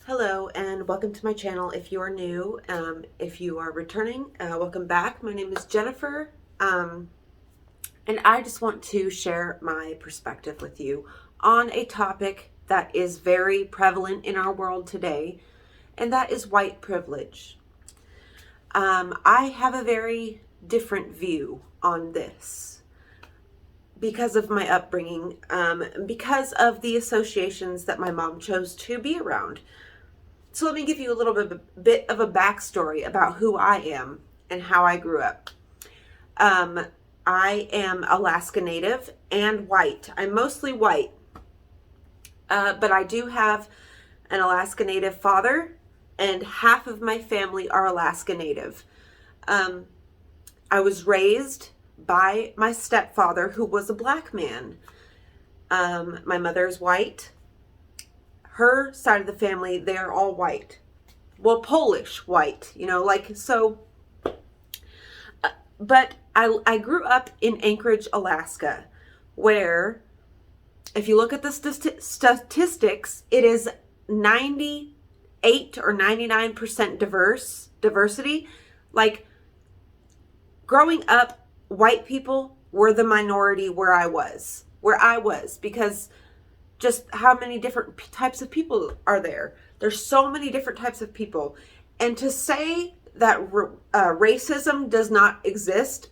Hello and welcome to my channel. If you are new, if you are returning, welcome back. My name is Jennifer, and I just want to share my perspective with you on a topic that is very prevalent in our world today, and that is white privilege. I have a very different view on this because of my upbringing, because of the associations that my mom chose to be around. So let me give you a little bit of a backstory about who I am and how I grew up. I am Alaska Native and white. I'm mostly white, but I do have an Alaska Native father, and half of my family are Alaska Native. I was raised by my stepfather, who was a black man. My mother is white. Her side of the family, they are all white. Well, Polish white, so. But I grew up in Anchorage, Alaska, where if you look at the statistics, it is 98 or 99% diversity. Like, growing up, white people were the minority where I was, because just how many different types of people are there? There's so many different types of people. And to say that racism does not exist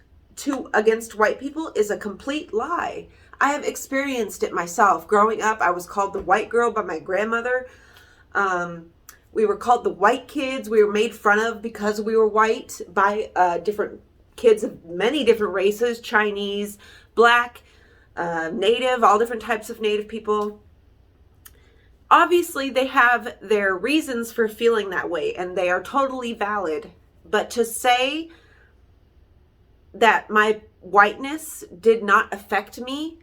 against white people is a complete lie. I have experienced it myself. Growing up, I was called the white girl by my grandmother. We were called the white kids. We were made fun of because we were white by different kids of many different races: Chinese, Black, Native, all different types of Native people. Obviously, they have their reasons for feeling that way, and they are totally valid. But to say that my whiteness did not affect me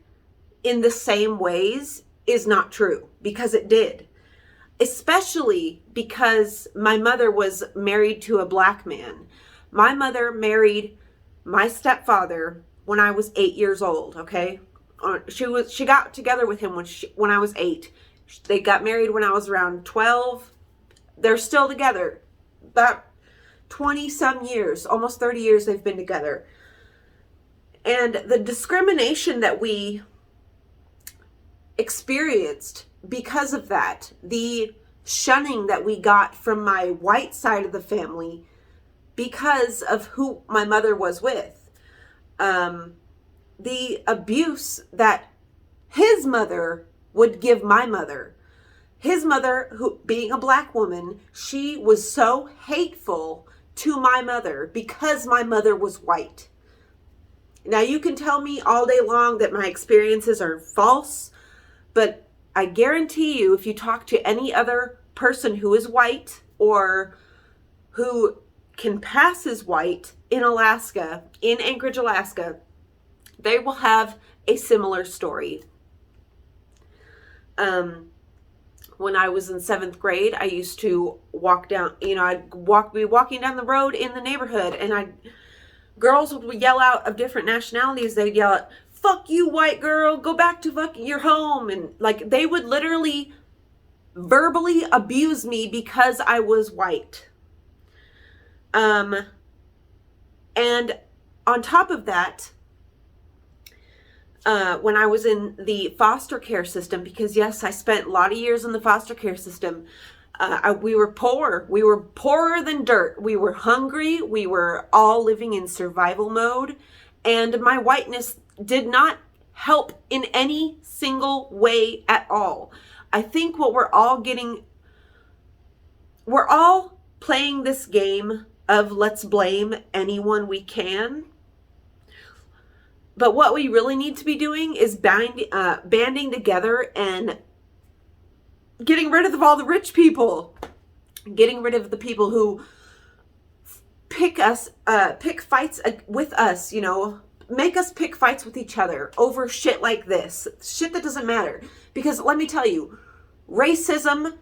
in the same ways is not true, because it did. Especially because my mother was married to a black man. My mother married my stepfather when I was 8 years old, okay? She got together with him when I was 8. They got married when I was around 12. They're still together. About 20 some years, almost 30 years they've been together. And the discrimination that we experienced because of that, the shunning that we got from my white side of the family because of who my mother was with, the abuse that his mother would give my mother. His mother, who, being a black woman, she was so hateful to my mother because my mother was white. Now, you can tell me all day long that my experiences are false, but I guarantee you, if you talk to any other person who is white or who can pass as white in Alaska, in Anchorage, Alaska, they will have a similar story. When I was in 7th grade, I used to walk down, I'd be walking down the road in the neighborhood, and girls would yell out of different nationalities. They'd yell out, "Fuck you, white girl, go back to fucking your home." And they would literally verbally abuse me because I was white. And on top of that, when I was in the foster care system, because yes, I spent a lot of years in the foster care system, we were poor. We were poorer than dirt. We were hungry. We were all living in survival mode. And my whiteness did not help in any single way at all. I think what we're all playing this game of let's blame anyone we can. But what we really need to be doing is banding together and getting rid of all the rich people. Getting rid of the people who pick fights with us, make us pick fights with each other over shit like this. Shit that doesn't matter. Because let me tell you, racism,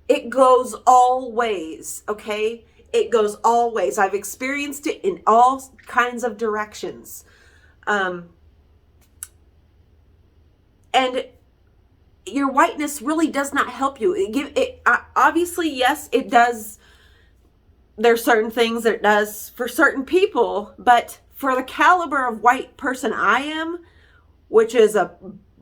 it goes all ways, okay? It goes all ways. I've experienced it in all kinds of directions. And your whiteness really does not help you. obviously, yes, it does. There's certain things that it does for certain people, but for the caliber of white person I am, which is a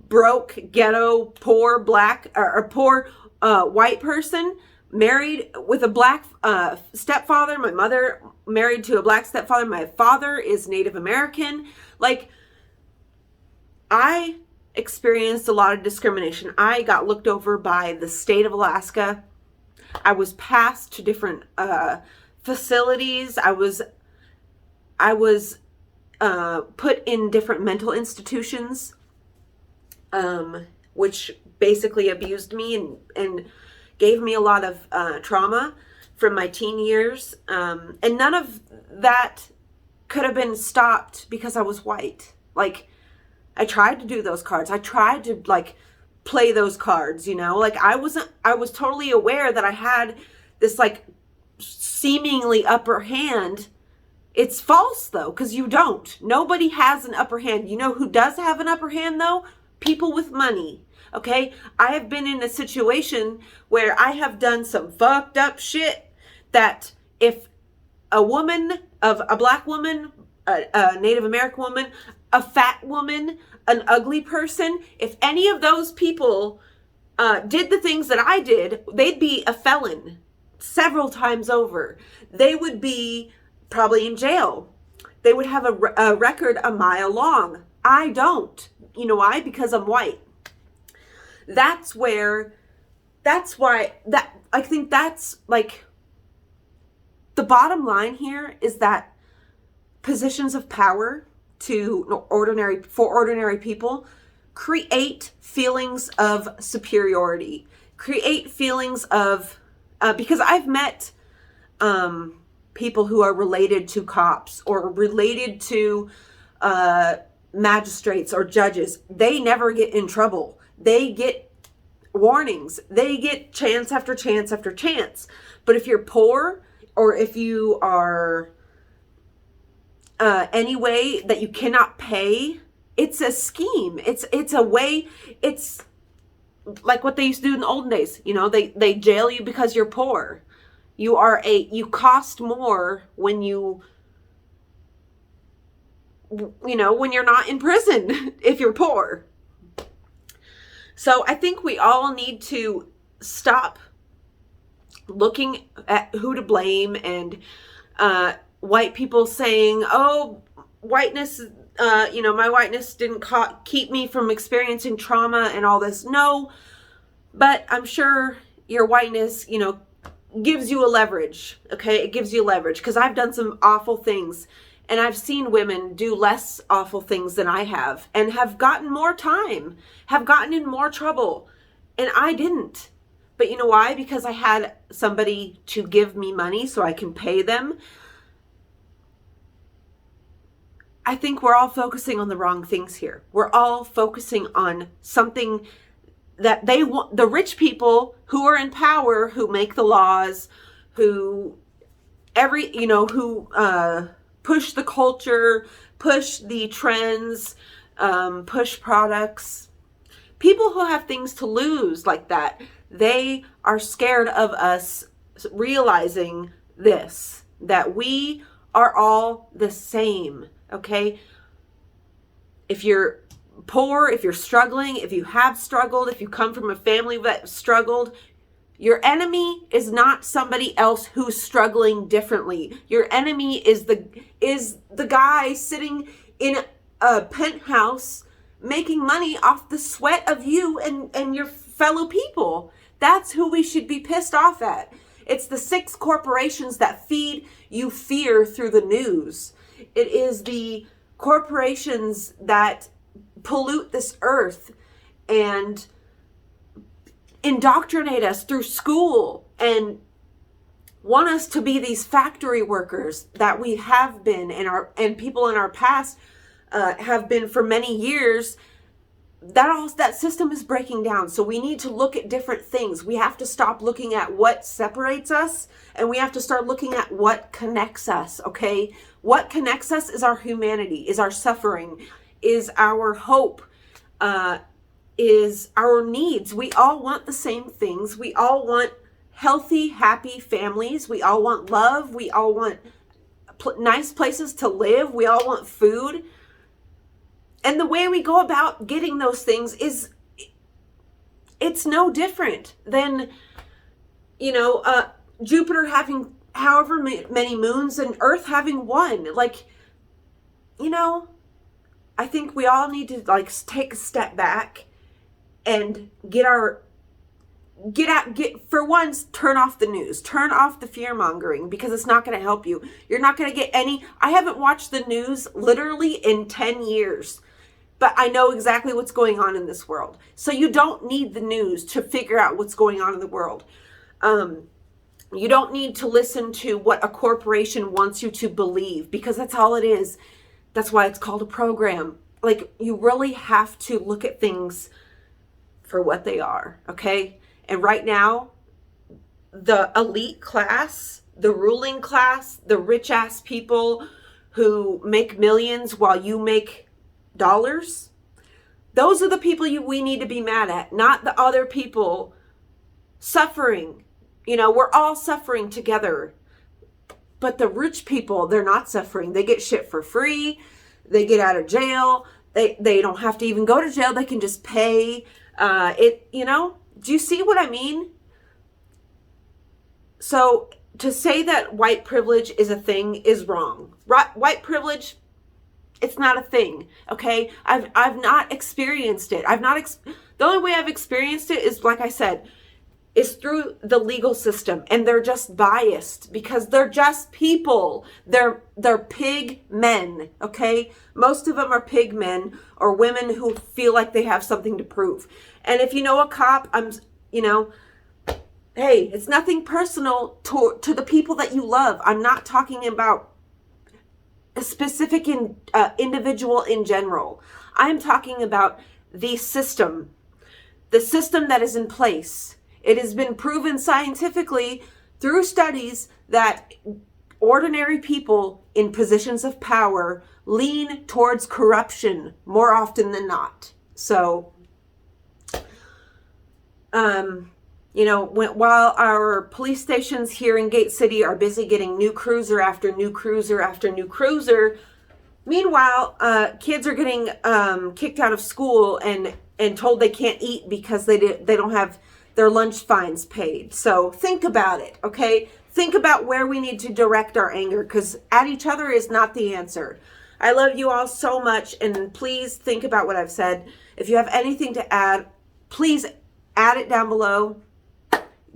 broke, ghetto, poor black or poor white person, married with a black stepfather. My mother married to a black stepfather. My father is Native American. Like, I experienced a lot of discrimination. I got looked over by the state of Alaska. I was passed to different facilities. I was put in different mental institutions, which basically abused me and gave me a lot of trauma from my teen years. And none of that could have been stopped because I was white. Like, I tried to do those cards. I tried to like play those cards, you know, like I was totally aware that I had this like seemingly upper hand. It's false though, because you don't. Nobody has an upper hand. You know who does have an upper hand though? People with money. Okay. I have been in a situation where I have done some fucked up shit that if a woman, of a black woman, a Native American woman, a fat woman, an ugly person, if any of those people did the things that I did, they'd be a felon several times over. They would be probably in jail. They would have a record a mile long. I don't. You know why? Because I'm white. That's why I think that's like the bottom line here is that positions of power for ordinary people create feelings of superiority, create feelings of, because I've met people who are related to cops or related to magistrates or judges. They never get in trouble. They get warnings. They get chance after chance after chance. But if you're poor, or if you are any way that you cannot pay, it's a scheme. It's a way. It's like what they used to do in the olden days. You know, they jail you because you're poor. You cost more when when you're not in prison if you're poor. So I think we all need to stop looking at who to blame and white people saying, oh, whiteness, my whiteness didn't keep me from experiencing trauma and all this. No, but I'm sure your whiteness, gives you a leverage. Okay. It gives you leverage because I've done some awful things and I've seen women do less awful things than I have and have gotten more time, have gotten in more trouble. And I didn't. But you know why? Because I had somebody to give me money so I can pay them. I think we're all focusing on the wrong things here. We're all focusing on something that they want. The rich people who are in power, who make the laws, who push the culture, push the trends, push products. People who have things to lose like that, they are scared of us realizing this, that we are all the same. Okay. If you're poor, if you're struggling, if you have struggled, if you come from a family that struggled, your enemy is not somebody else who's struggling differently. Your enemy is the guy sitting in a penthouse making money off the sweat of you and your fellow people. That's who we should be pissed off at. It's the 6 corporations that feed you fear through the news. It is the corporations that pollute this earth and indoctrinate us through school and want us to be these factory workers that we have been and people in our past have been for many years. That system is breaking down. So we need to look at different things. We have to stop looking at what separates us and we have to start looking at what connects us. Okay. What connects us is our humanity, is our suffering, is our hope, is our needs. We all want the same things. We all want healthy, happy families. We all want love. We all want nice places to live. We all want food. And the way we go about getting those things it's no different than, Jupiter having however many moons and Earth having one. Like, I think we all need to take a step back and for once, turn off the news, turn off the fear mongering, because it's not going to help you. You're not going to get I haven't watched the news literally in 10 years, but I know exactly what's going on in this world. So you don't need the news to figure out what's going on in the world. You don't need to listen to what a corporation wants you to believe, because that's all it is. That's why it's called a program. Like, you really have to look at things for what they are, okay? And right now, the elite class, the ruling class, the rich ass people who make millions while you make dollars, those are the people we need to be mad at, not the other people suffering. We're all suffering together. But the rich people, they're not suffering. They get shit for free. They get out of jail. They don't have to even go to jail. They can just pay do you see what I mean? So to say that white privilege is a thing is wrong. White privilege, it's not a thing, okay? I've not experienced it. The only way I've experienced it is, like I said, is through the legal system, and they're just biased because they're just people. They're pig men, okay? Most of them are pig men or women who feel like they have something to prove. And if you know a cop, hey, it's nothing personal to the people that you love. I'm not talking about a specific individual in general. I'm talking about the system that is in place. It has been proven scientifically through studies that ordinary people in positions of power lean towards corruption more often than not. So, while our police stations here in Gate City are busy getting new cruiser after new cruiser after new cruiser, meanwhile, kids are getting kicked out of school and told they can't eat because they don't have their lunch fines paid. So think about it, okay? Think about where we need to direct our anger, because at each other is not the answer. I love you all so much, and please think about what I've said. If you have anything to add, please add it down below.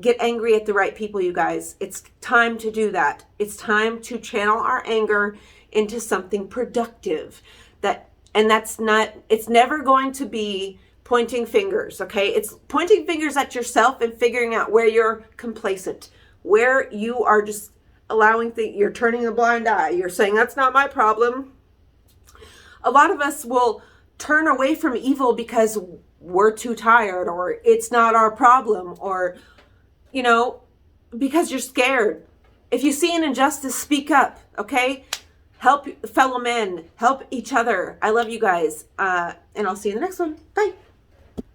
Get angry at the right people, you guys. It's time to do that. It's time to channel our anger into something productive. It's never going to be pointing fingers, okay? It's pointing fingers at yourself and figuring out where you're complacent, where you are just allowing you're turning a blind eye. You're saying, that's not my problem. A lot of us will turn away from evil because we're too tired, or it's not our problem, or, because you're scared. If you see an injustice, speak up, okay? Help fellow men, help each other. I love you guys. And I'll see you in the next one. Bye.